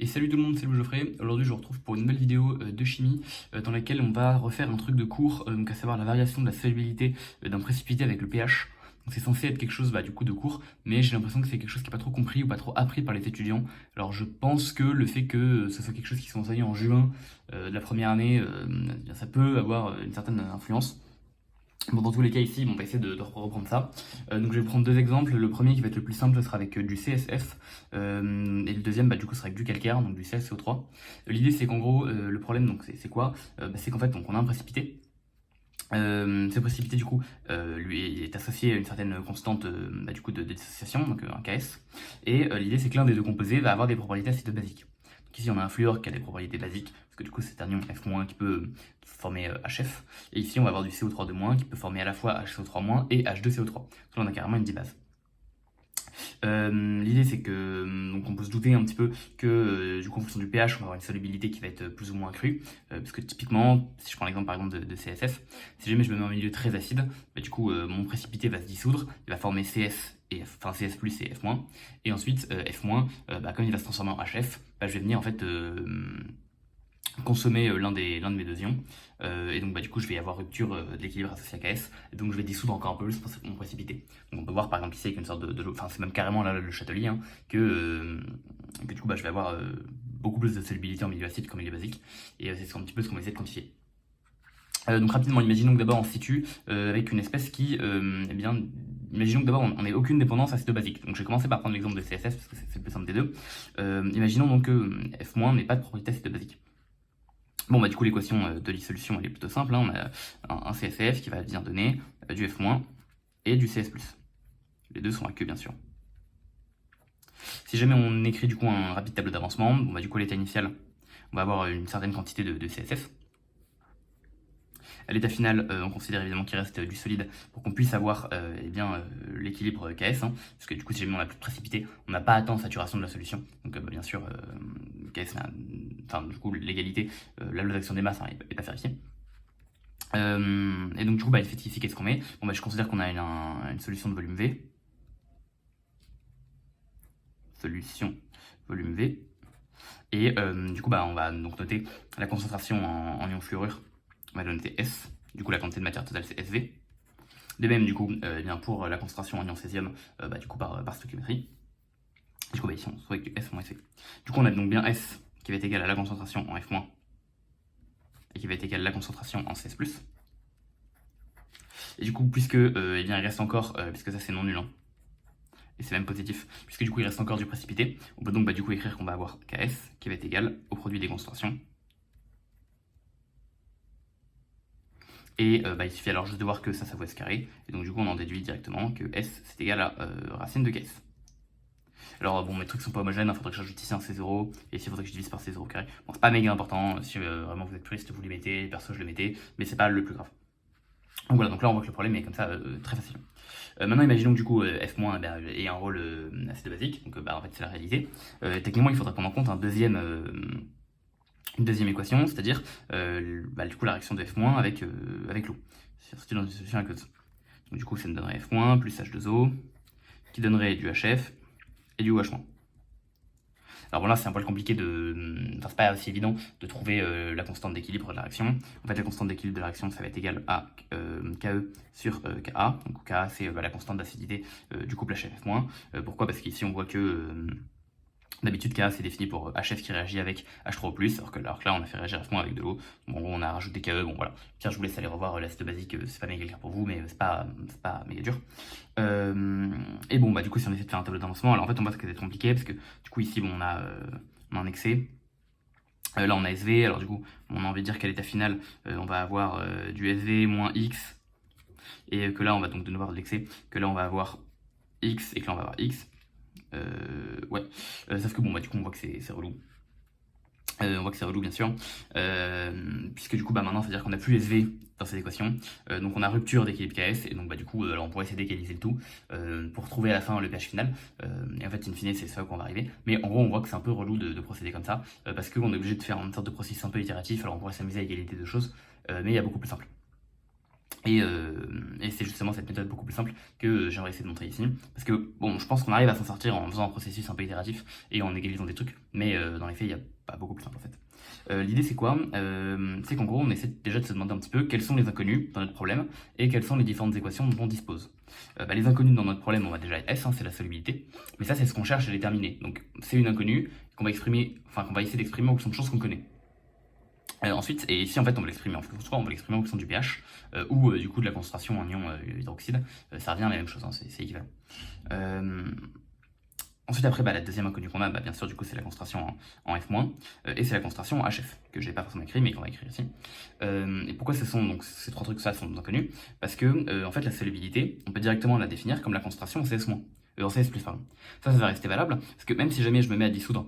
Et salut tout le monde, c'est Louis Geoffrey. Aujourd'hui, je vous retrouve pour une nouvelle vidéo de chimie dans laquelle on va refaire un truc de cours, donc à savoir la variation de la solubilité d'un précipité avec le pH. Donc c'est censé être quelque chose du coup de cours, mais j'ai l'impression que c'est quelque chose qui n'est pas trop compris ou pas trop appris par les étudiants. Alors je pense que le fait que ce soit quelque chose qui soit enseigné en juin de la première année, ça peut avoir une certaine influence. Bon, dans tous les cas ici, on va essayer de reprendre ça. Donc je vais prendre deux exemples. Le premier qui va être le plus simple, ce sera avec du CSF. Et le deuxième, du coup, sera avec du calcaire, donc du CaCO3. L'idée, c'est qu'en gros, le problème, donc c'est quoi? C'est qu'en fait, donc, on a un précipité. Ce précipité, du coup, lui est associé à une certaine constante du coup, de dissociation, donc un Ks. Et l'idée, c'est que l'un des deux composés va avoir des propriétés acido-basiques. Donc ici, on a un fluor qui a des propriétés basiques, parce que du coup, c'est un ion F- qui peut former HF. Et ici, on va avoir du CO3- qui peut former à la fois HCO3- et H2CO3. Donc là, on a carrément une dibase. L'idée c'est que donc on peut se douter un petit peu que du coup en fonction du pH on va avoir une solubilité qui va être plus ou moins accrue parce que typiquement si je prends l'exemple par exemple de CSF, si jamais je me mets en milieu très acide, du coup mon précipité va se dissoudre, il va former CS et enfin CS plus et F-, et ensuite F-, comme il va se transformer en HF, je vais venir en fait consommer l'un de mes deux ions, et donc du coup je vais avoir rupture de l'équilibre associé à KS, et donc je vais dissoudre encore un peu plus mon précipité. Donc on peut voir par exemple ici avec une sorte de enfin c'est même carrément là le châtelier, que du coup je vais avoir beaucoup plus de solubilité en milieu acide qu'en milieu basique, et c'est un petit peu ce qu'on va essayer de quantifier. Donc rapidement, imaginons que d'abord on se situe avec une espèce qui, eh bien, imaginons que d'abord on n'ait aucune dépendance acide-basique. Donc je vais commencer par prendre l'exemple de CSF parce que c'est le plus simple des deux. Imaginons donc que F- n'ait pas de propriété acide-basique. Bon, du coup, l'équation de dissolution, elle est plutôt simple, hein. On a un CSF qui va bien donner du F- et du CS+. Les deux sont aqueux, bien sûr. Si jamais on écrit du coup un rapide tableau d'avancement, du coup, à l'état initial, on va avoir une certaine quantité de CSF. À l'état final, on considère évidemment qu'il reste du solide pour qu'on puisse avoir l'équilibre KS, hein, parce que du coup, si jamais on n'a plus de précipité, on n'a pas atteint saturation de la solution. Donc, bien sûr, KS, enfin, du coup, l'égalité, la loi d'action des masses n'est pas vérifiée. Et donc, du coup, ici, qu'est-ce qu'on met? Je considère qu'on a une solution de volume V. Solution volume V. Et du coup, on va donc noter la concentration en ion fluorure. On va la noter S. Du coup, la quantité de matière totale, c'est SV. De même, du coup, pour la concentration en ion césium, du coup, par stoichiométrie. Du coup, ici, on se trouve avec du S moins SV. Du coup, on a donc bien S qui va être égal à la concentration en F-, et qui va être égal à la concentration en CS+. Et du coup, puisque il reste encore, puisque ça c'est non nul, hein, et c'est même positif, puisque du coup il reste encore du précipité, on peut donc du coup écrire qu'on va avoir KS qui va être égal au produit des concentrations. Et il suffit alors juste de voir que ça vaut S carré, et donc du coup on en déduit directement que S c'est égal à racine de KS. Alors mes trucs sont pas homogènes, il faudrait que j'ajoute ici un C0, et ici il faudrait que je divise par C0 carré. Bon, c'est pas méga important, si vraiment vous êtes puriste vous les mettez, perso je les mettais, mais c'est pas le plus grave. Donc voilà, donc là on voit que le problème est comme ça très facile. Maintenant imaginons que du coup F- ait un rôle acide basique, donc en fait c'est la réalité. Techniquement il faudrait prendre en compte une deuxième équation, c'est-à-dire du coup la réaction de F- avec l'eau, c'est dans une solution aqueuse. Donc du coup ça me donnerait F- plus H2O, qui donnerait du HF et du OH-. Alors bon là c'est un peu compliqué enfin c'est pas aussi évident de trouver la constante d'équilibre de la réaction. En fait la constante d'équilibre de la réaction ça va être égal à KE sur KA. Donc KA c'est la constante d'acidité du couple HF-. Pourquoi? Parce qu'ici on voit que d'habitude KA c'est défini pour HF qui réagit avec H3O+, alors que là on a fait réagir F- avec de l'eau. Bon on a rajouté KE, bon voilà. Tiens je vous laisse aller revoir l'acide basique, c'est pas méga clair pour vous mais c'est pas méga dur. Et bon du coup si on essaie de faire un tableau d'avancement, alors en fait on voit que c'est compliqué parce que du coup ici on a un excès. Là on a SV, alors du coup on a envie de dire qu'à l'état final on va avoir du SV moins X, et que là on va donc de nouveau avoir de l'excès, que là on va avoir X et que là on va avoir X. Ouais, sauf que du coup on voit que c'est relou. On voit que c'est relou bien sûr, puisque du coup maintenant ça veut dire qu'on n'a plus SV dans cette équation, donc on a rupture d'équilibre KS, et donc du coup on pourrait essayer d'égaliser le tout pour trouver à la fin le pH final, et en fait in fine c'est ça qu'on va arriver, mais en gros on voit que c'est un peu relou de procéder comme ça, parce qu'on est obligé de faire une sorte de processus un peu itératif. Alors on pourrait s'amuser à égaliser deux choses, mais il y a beaucoup plus simple. Et c'est justement cette méthode beaucoup plus simple que j'aimerais essayer de montrer ici. Parce que, bon, je pense qu'on arrive à s'en sortir en faisant un processus un peu itératif et en égalisant des trucs, mais dans les faits, il n'y a pas beaucoup plus simple en fait. L'idée c'est quoi? C'est qu'en gros, on essaie déjà de se demander un petit peu quels sont les inconnus dans notre problème et quelles sont les différentes équations dont on dispose. Les inconnus dans notre problème, on va déjà S, hein, c'est la solubilité, mais ça c'est ce qu'on cherche à déterminer. Donc c'est une inconnue qu'on va exprimer, enfin qu'on va essayer d'exprimer en fonction de choses qu'on connaît. Ensuite, et ici en fait on va l'exprimer en fonction de quoi? On va l'exprimer en fonction du pH ou du coup de la concentration en ion hydroxyde. Ça revient à la même chose, hein, c'est équivalent. Ensuite après la deuxième inconnue qu'on a, bien sûr du coup c'est la concentration en F-, et c'est la concentration en HF, que j'ai pas forcément écrit mais qu'on va écrire ici. Et pourquoi ce sont donc ces trois trucs ça sont inconnus? Parce que en fait la solubilité, on peut directement la définir comme la concentration en CS-, en CS+, pardon. Ça va rester valable, parce que même si jamais je me mets à dissoudre,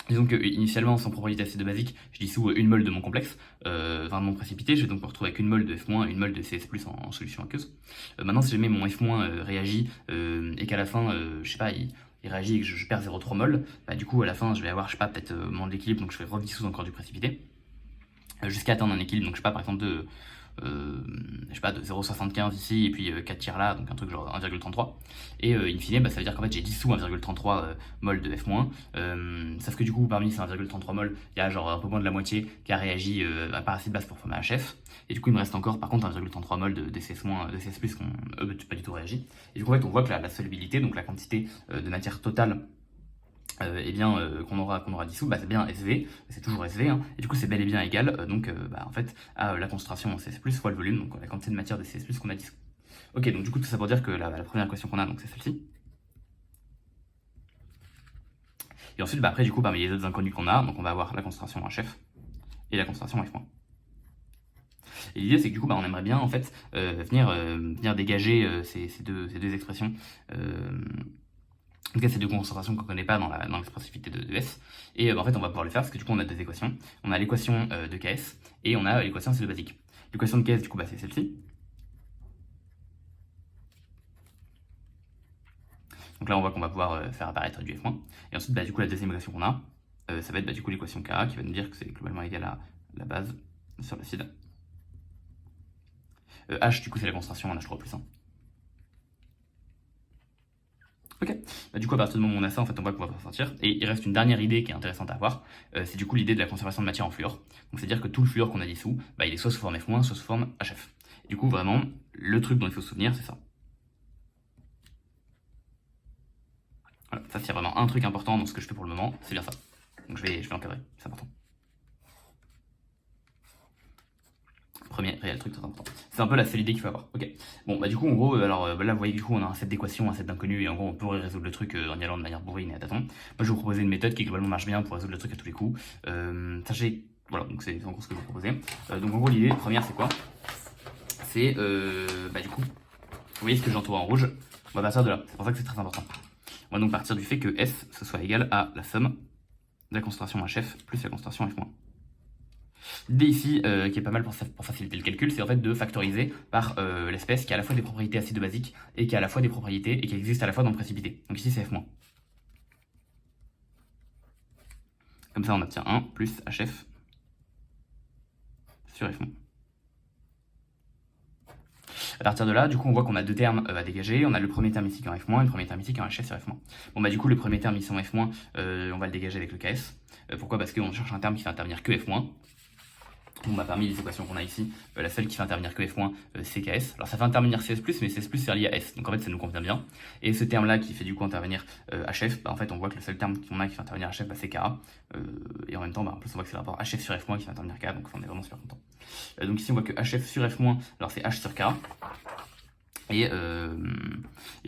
disons que initialement, sans propriété acide basique, je dissous une mole de mon complexe, de mon précipité, je vais donc me retrouver avec une mole de F- et une mole de CS+ en solution aqueuse. Maintenant, si jamais mon F- réagit et qu'à la fin, je sais pas, il réagit et que je perds 0,3 mol, du coup, à la fin, je vais avoir, je sais pas, peut-être moins d'équilibre, donc je vais redissoudre encore du précipité, jusqu'à atteindre un équilibre, donc je sais pas, par exemple, de 0,75 ici et puis 4 tiers là, donc un truc genre 1,33. Et in fine, ça veut dire qu'en fait j'ai dissous 1,33 mol de F-, sauf que du coup parmi ces 1,33 mol, il y a genre un peu moins de la moitié qui a réagi par acide base pour former HF. Et du coup il me reste encore par contre 1,33 mol de CS-, de CS+, qui n'ont pas du tout réagi. Et du coup en fait on voit que la solubilité, donc la quantité de matière totale qu'on aura dissous, c'est bien SV, c'est toujours SV, hein, et du coup c'est bel et bien égal en fait à la concentration en CS+, fois le volume, donc la quantité de matière de CS+, qu'on a dissous. Ok, donc du coup tout ça pour dire que la première équation qu'on a, donc c'est celle-ci. Et ensuite, après du coup parmi les autres inconnus qu'on a, donc on va avoir la concentration en HF et la concentration en F-. Et l'idée c'est que du coup on aimerait bien en fait venir dégager ces deux expressions. En tout cas, c'est deux concentrations qu'on ne connaît pas dans l'expressivité de S. Et en fait, on va pouvoir le faire parce que du coup, on a deux équations. On a l'équation de KS et on a l'équation acido basique. L'équation de KS, du coup, c'est celle-ci. Donc là, on voit qu'on va pouvoir faire apparaître du F-. Et ensuite, du coup, la deuxième équation qu'on a, ça va être du coup l'équation Ka qui va nous dire que c'est globalement égal à la base sur l'acide. H, du coup, c'est la concentration en H3+1. Ok, du coup à partir du moment où on a ça, en fait on voit qu'on va pouvoir sortir. Et il reste une dernière idée qui est intéressante à avoir, c'est du coup l'idée de la conservation de matière en fluor. Donc c'est-à-dire que tout le fluor qu'on a dissous, il est soit sous forme F-, soit sous forme HF. Et du coup vraiment, le truc dont il faut se souvenir, c'est ça. Voilà, ça c'est vraiment un truc important dans ce que je fais pour le moment, c'est bien ça. Donc je vais encadrer, c'est important. Premier réel truc très important. C'est un peu la seule idée qu'il faut avoir. Ok. Bon, du coup, en gros, là, vous voyez, du coup, on a un set d'équations, un set d'inconnus, et en gros, on pourrait résoudre le truc en y allant de manière bourrine et à tâtons. Moi, je vais vous proposer une méthode qui, globalement, marche bien pour résoudre le truc à tous les coups. Sachez, voilà, donc c'est en gros ce que je vais vous proposer. Donc, en gros, l'idée première, c'est quoi? C'est, du coup, vous voyez ce que j'entoure en rouge? On va partir de là. C'est pour ça que c'est très important. On va donc partir du fait que S, ce soit égal à la somme de la concentration HF plus la concentration F-. L'idée ici, qui est pas mal pour faciliter le calcul, c'est en fait de factoriser par l'espèce qui a à la fois des propriétés acido-basiques et qui a à la fois des propriétés et qui existe à la fois dans le précipité. Donc ici c'est F-. Comme ça on obtient 1 plus HF sur F-. À partir de là, du coup, on voit qu'on a deux termes à dégager. On a le premier terme ici qui est en F-, et le premier terme ici qui est en HF sur F-. Bon, du coup, le premier terme ici en F-, on va le dégager avec le KS. Pourquoi? Parce qu'on cherche un terme qui fait intervenir que F-. Bon, parmi les équations qu'on a ici, la seule qui fait intervenir que F-, c'est KS. Alors ça fait intervenir CS+, mais CS+, c'est relié à S, donc en fait ça nous convient bien. Et ce terme-là qui fait du coup intervenir HF, en fait on voit que le seul terme qu'on a qui fait intervenir HF, c'est Ka. Et en même temps, en plus on voit que c'est le rapport HF sur F- qui fait intervenir K, donc on est vraiment super content. Donc ici on voit que HF sur F-, alors c'est H sur K. Et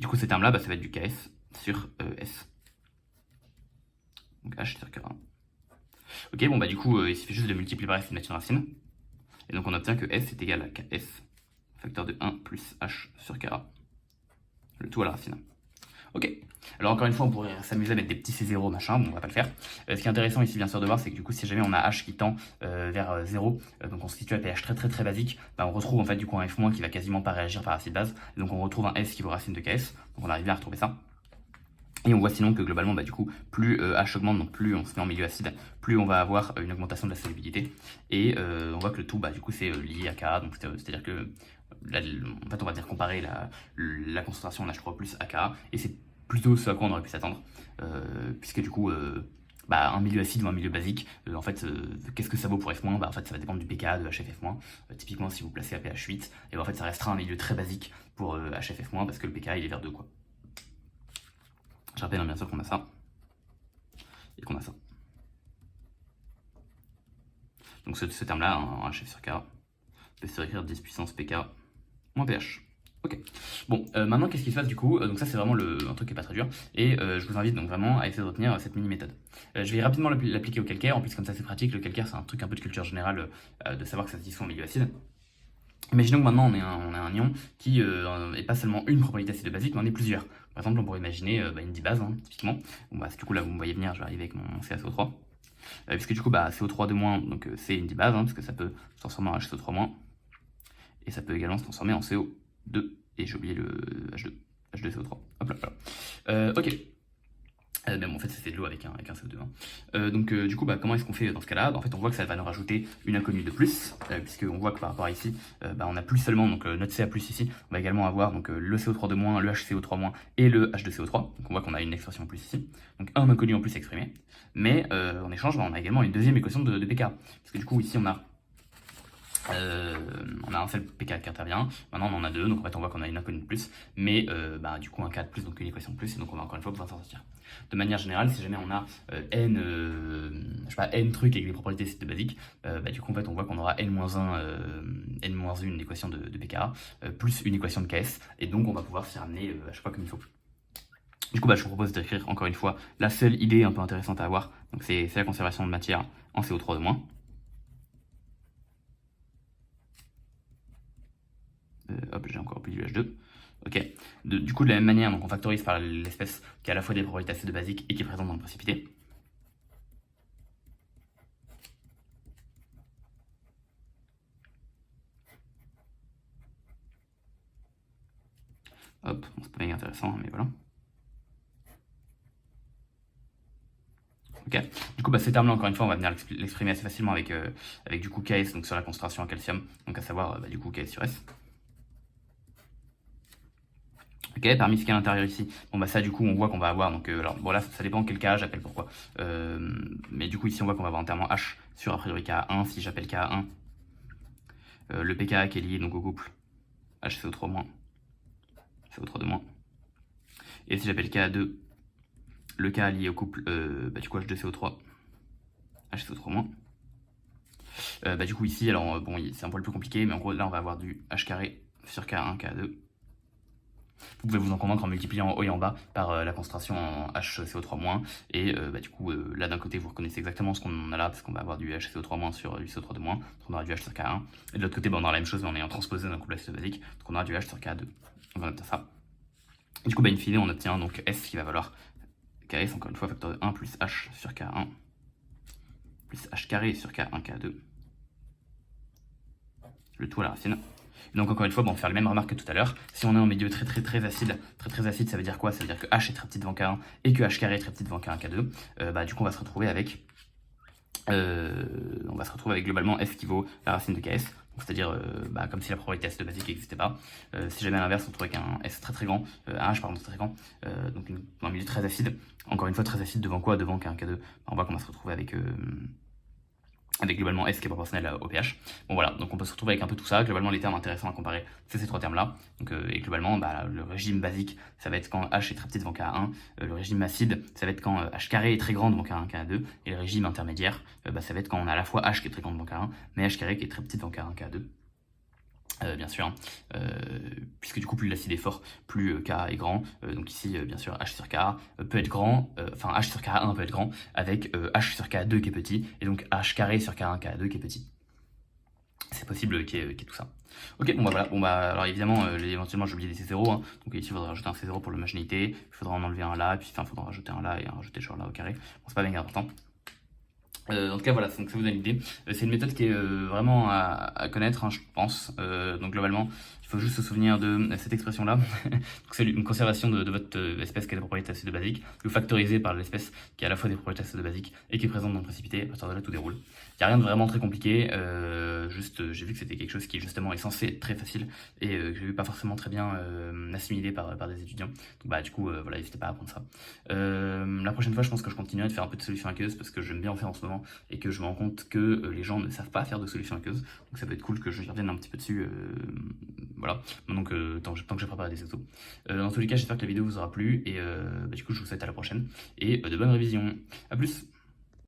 du coup ce terme-là, ça va être du KS sur S. Donc H sur K. Ok, du coup, il suffit juste de multiplier par S une matière racine. Et donc on obtient que S est égal à KS, facteur de 1 plus H sur K, le tout à la racine. Ok, alors encore une fois, on pourrait s'amuser à mettre des petits C0, machin, bon, on va pas le faire. Ce qui est intéressant ici, bien sûr, de voir, c'est que du coup, si jamais on a H qui tend vers 0, donc on se situe à pH très basique, on retrouve en fait du coup un F- qui va quasiment pas réagir par acide base, et donc on retrouve un S qui vaut racine de KS, donc on arrive bien à retrouver ça. Et on voit sinon que globalement, du coup, plus H augmente, donc plus on se met en milieu acide, plus on va avoir une augmentation de la solubilité. Et on voit que le tout, du coup, c'est lié à Ka. Donc c'est-à-dire que là, en fait, on va venir comparer la concentration en H3 plus à Ka. Et c'est plutôt ce à quoi on aurait pu s'attendre. Puisque du coup, un milieu acide ou un milieu basique, en fait, qu'est-ce que ça vaut pour F-? En fait, ça va dépendre du pKa de HFF-. Typiquement, si vous placez à pH 8, et en fait, ça restera un milieu très basique pour HFF-, parce que le pKa il est vers 2, quoi. Je rappelle bien sûr qu'on a ça et qu'on a ça. Donc ce terme-là, en HF sur K, peut se écrire 10 puissance pK moins pH. Ok. Bon, maintenant qu'est-ce qui se passe du coup? Donc ça c'est vraiment un truc qui est pas très dur. Et je vous invite donc vraiment à essayer de retenir cette mini méthode. Je vais rapidement l'appliquer au calcaire. En plus comme ça c'est pratique. Le calcaire c'est un truc un peu de culture générale de savoir que ça se dissout en milieu acide. Imaginons que maintenant on a un ion qui n'est pas seulement une propriété acide basique, mais en est plusieurs. Par exemple, on pourrait imaginer une dibase, typiquement. Bon, du coup, là, vous me voyez venir, je vais arriver avec mon CaCO3. Puisque du coup, CO3-, donc c'est une dibase, parce que ça peut se transformer en HCO3-, et ça peut également se transformer en CO2, et j'ai oublié le H2, H2CO3. Hop là, voilà. Ok. Mais bon, en fait, c'était de l'eau avec un CO2. Donc, du coup, comment est-ce qu'on fait dans ce cas-là? En fait, on voit que ça va nous rajouter une inconnue de plus, puisqu'on voit que par rapport à ici, on n'a plus seulement donc, notre Ca+ ici, on va également avoir donc, le CO3-, le HCO3- et le H2CO3. Donc, on voit qu'on a une expression en plus ici. Donc, un inconnu en plus exprimé. Mais en échange, on a également une deuxième équation de pK. Parce que du coup, ici, on a un seul pK qui intervient, maintenant on en a deux, donc en fait on voit qu'on a une inconnue de plus, mais du coup un K de plus, donc une équation de plus, et donc on va encore une fois pouvoir s'en sortir. De manière générale, si jamais on a n trucs avec des propriétés acides basiques, du coup en fait on voit qu'on aura n-1, une équation de pKa, plus une équation de Ks, et donc on va pouvoir s'y ramener à chaque fois comme il faut. Du coup, je vous propose d'écrire encore une fois la seule idée un peu intéressante à avoir, donc c'est la conservation de matière en CO3-. Hop, j'ai encore plus du H2. Ok. Du coup, de la même manière, donc on factorise par l'espèce qui a à la fois des propriétés acides basiques et qui est présente dans le précipité. Hop, c'est pas méga intéressant, mais voilà. Ok. Du coup, ces termes-là, encore une fois, on va venir l'exprimer assez facilement avec du coup Ks, donc sur la concentration en calcium, donc à savoir du coup Ks sur S. Ok, parmi ce qui est à l'intérieur ici, ça du coup on voit qu'on va avoir, donc alors bon là ça dépend quel K j'appelle pourquoi, mais du coup ici on voit qu'on va avoir entièrement H sur a priori Ka1, si j'appelle Ka1, le pKa qui est lié donc au couple HCO3-, CO3-, et si j'appelle Ka2, le K lié au couple du coup H2CO3, HCO3-. Du coup ici, alors bon c'est un peu plus compliqué, mais en gros là on va avoir du H carré sur K1, K2. Vous pouvez vous en convaincre en multipliant en haut et en bas par la concentration en HCO3-, et du coup là d'un côté vous reconnaissez exactement ce qu'on a là, parce qu'on va avoir du HCO3- sur du CO3-, donc on aura du H sur K1, et de l'autre côté on aura la même chose mais en ayant transposé d'un couple acide basique, donc on aura du H sur K2. On va obtenir ça. Et du coup in fine on obtient donc S qui va valoir Ks, encore une fois facteur de 1 plus H sur K1 plus H carré sur K1, K2, le tout à la racine. Donc encore une fois, on va faire les mêmes remarques que tout à l'heure. Si on est en milieu très acide, très acide, ça veut dire quoi? Ça veut dire que H est très petit devant K1 et que H carré est très petit devant K1, K2. Du coup, on va se retrouver avec globalement F qui vaut la racine de Ks. C'est-à-dire comme si la probabilité acide basique n'existait pas. Si jamais à l'inverse, on trouve avec un S très grand, un H pardon très grand, donc un milieu très acide. Encore une fois, très acide devant quoi? Devant K1, K2. On voit qu'on va se retrouver avec globalement S qui est proportionnel au pH. Bon voilà, donc on peut se retrouver avec un peu tout ça. Globalement, les termes intéressants à comparer, c'est ces trois termes-là. Et globalement, le régime basique, ça va être quand H est très petit devant K1. Le régime acide, ça va être quand H carré est très grand devant K1, K2. Et le régime intermédiaire, ça va être quand on a à la fois H qui est très grand devant K1, mais H carré qui est très petit devant K1, K2. Bien sûr, puisque du coup plus l'acide est fort, plus K est grand, donc ici bien sûr H sur K peut être grand, H sur K1 peut être grand, avec H sur K2 qui est petit, et donc H carré sur K1, K2 qui est petit. C'est possible qu'il y ait tout ça. Ok, voilà, alors évidemment, éventuellement j'ai oublié des C0, donc ici il faudra rajouter un C0 pour l'homogénéité, il faudra en enlever un là, puis il faudra rajouter un là et rajouter genre là au carré, c'est pas bien important. En tout cas voilà, donc ça vous donne une idée. C'est une méthode qui est vraiment à connaître, je pense. Donc globalement, il faut juste se souvenir de cette expression-là. C'est une conservation de votre espèce qui a des propriétés acides basiques, que vous factorisez par l'espèce qui a à la fois des propriétés acides basiques et qui est présente dans le précipité. À partir de là, tout déroule. Il n'y a rien de vraiment très compliqué, juste j'ai vu que c'était quelque chose qui justement est censé être très facile et que j'ai vu pas forcément très bien assimilé par des étudiants. Donc bah du coup voilà, n'hésitez pas à apprendre ça. La prochaine fois, je pense que je continuerai de faire un peu de solutions aqueuses parce que j'aime bien en faire en ce moment et que je me rends compte que les gens ne savent pas faire de solutions aqueuses. Donc ça peut être cool que je revienne un petit peu dessus. Voilà, donc tant que j'ai préparé des exos. Dans tous les cas, j'espère que la vidéo vous aura plu et du coup, je vous souhaite à la prochaine et de bonnes révisions. A plus!